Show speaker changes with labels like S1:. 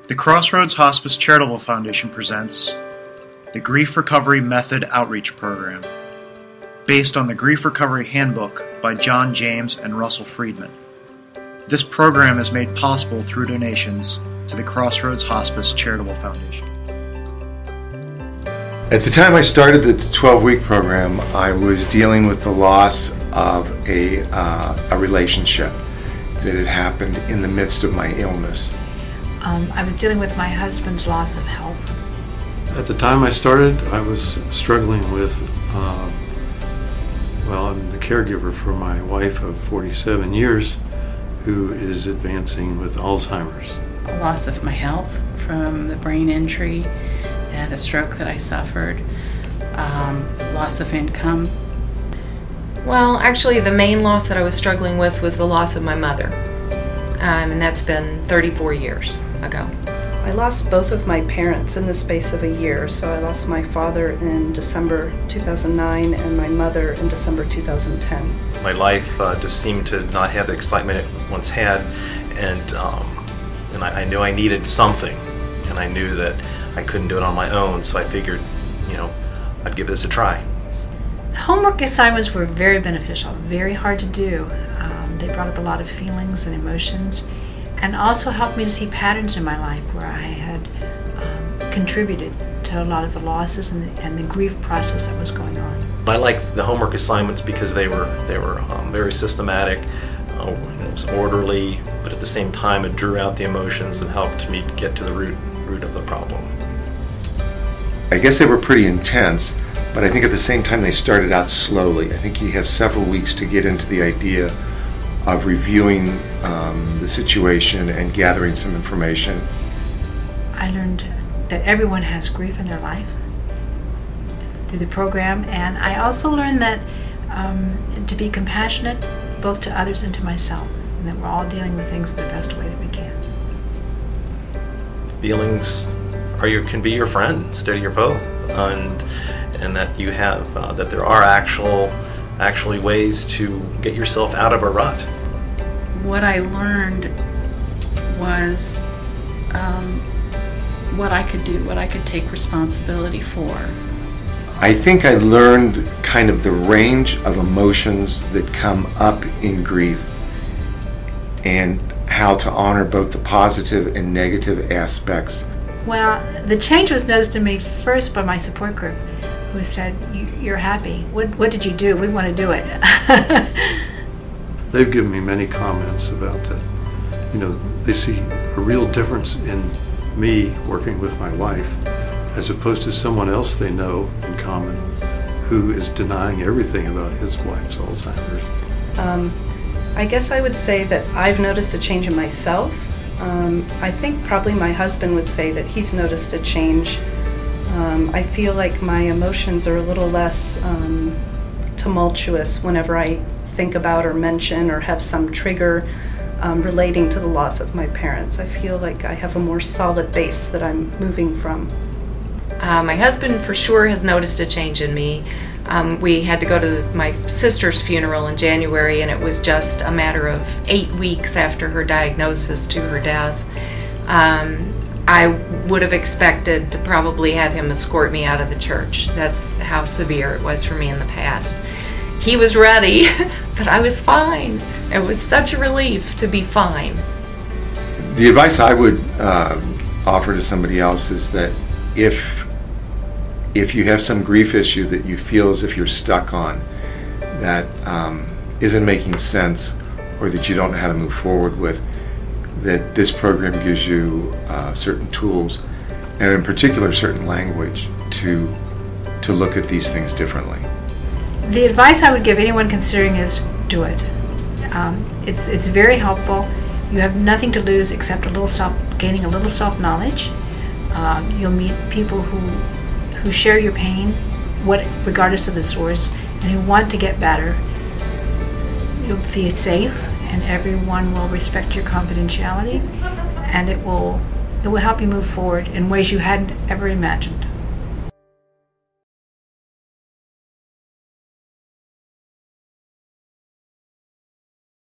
S1: The Crossroads Hospice Charitable Foundation presents the Grief Recovery Method Outreach Program, based on the Grief Recovery Handbook by John James and Russell Friedman. This program is made possible through donations to the Crossroads Hospice Charitable Foundation.
S2: At the time I started the 12-week program, I was dealing with the loss of a relationship that had happened in the midst of my illness.
S3: I was dealing with my husband's loss of health.
S4: At the time I started, I was struggling with, I'm the caregiver for my wife of 47 years who is advancing with Alzheimer's.
S5: Loss of my health from the brain injury and a stroke that I suffered, loss of income.
S6: Well, actually the main loss that I was struggling with was the loss of my mother, and that's been 34 years ago.
S7: I lost both of my parents in the space of a year, so I lost my father in December 2009 and my mother in December 2010.
S8: My life just seemed to not have the excitement it once had, and I knew I needed something, and I knew that I couldn't do it on my own, so I figured, I'd give this a try.
S3: The homework assignments were very beneficial, very hard to do. They brought up a lot of feelings and emotions, and also helped me to see patterns in my life where I had contributed to a lot of the losses and the grief process that was going on.
S8: I liked the homework assignments because they were very systematic, it was orderly, but at the same time it drew out the emotions and helped me to get to the root of the problem.
S2: I guess they were pretty intense, but I think at the same time they started out slowly. I think you have several weeks to get into the idea of reviewing the situation and gathering some information.
S3: I learned that everyone has grief in their life through the program, and I also learned that to be compassionate both to others and to myself, and that we're all dealing with things the best way that we can.
S8: Feelings can be your friend instead of your foe, and that you have that there are actually ways to get yourself out of a rut.
S5: What I learned was what I could do, what I could take responsibility for.
S2: I think I learned kind of the range of emotions that come up in grief and how to honor both the positive and negative aspects.
S3: Well, the change was noticed in me first by my support group, who said, "You're happy. What did you do? We want to do it."
S4: They've given me many comments about that. They see a real difference in me working with my wife as opposed to someone else they know in common who is denying everything about his wife's Alzheimer's.
S7: I guess I would say that I've noticed a change in myself. I think probably my husband would say that he's noticed a change. I feel like my emotions are a little less tumultuous whenever I think about or mention or have some trigger relating to the loss of my parents. I feel like I have a more solid base that I'm moving from.
S6: My husband for sure has noticed a change in me. We had to go to my sister's funeral in January, and it was just a matter of 8 weeks after her diagnosis to her death. I would have expected to probably have him escort me out of the church. That's how severe it was for me in the past. He was ready, but I was fine. It was such a relief to be fine.
S2: The advice I would offer to somebody else is that if you have some grief issue that you feel as if you're stuck on, that isn't making sense, or that you don't know how to move forward with, that this program gives you certain tools, and in particular certain language, to look at these things differently.
S3: The advice I would give anyone considering is do it. It's very helpful. You have nothing to lose except gaining a little self-knowledge. You'll meet people who share your pain, regardless of the source, and who want to get better. You'll be safe, and everyone will respect your confidentiality, and it will help you move forward in ways you hadn't ever imagined.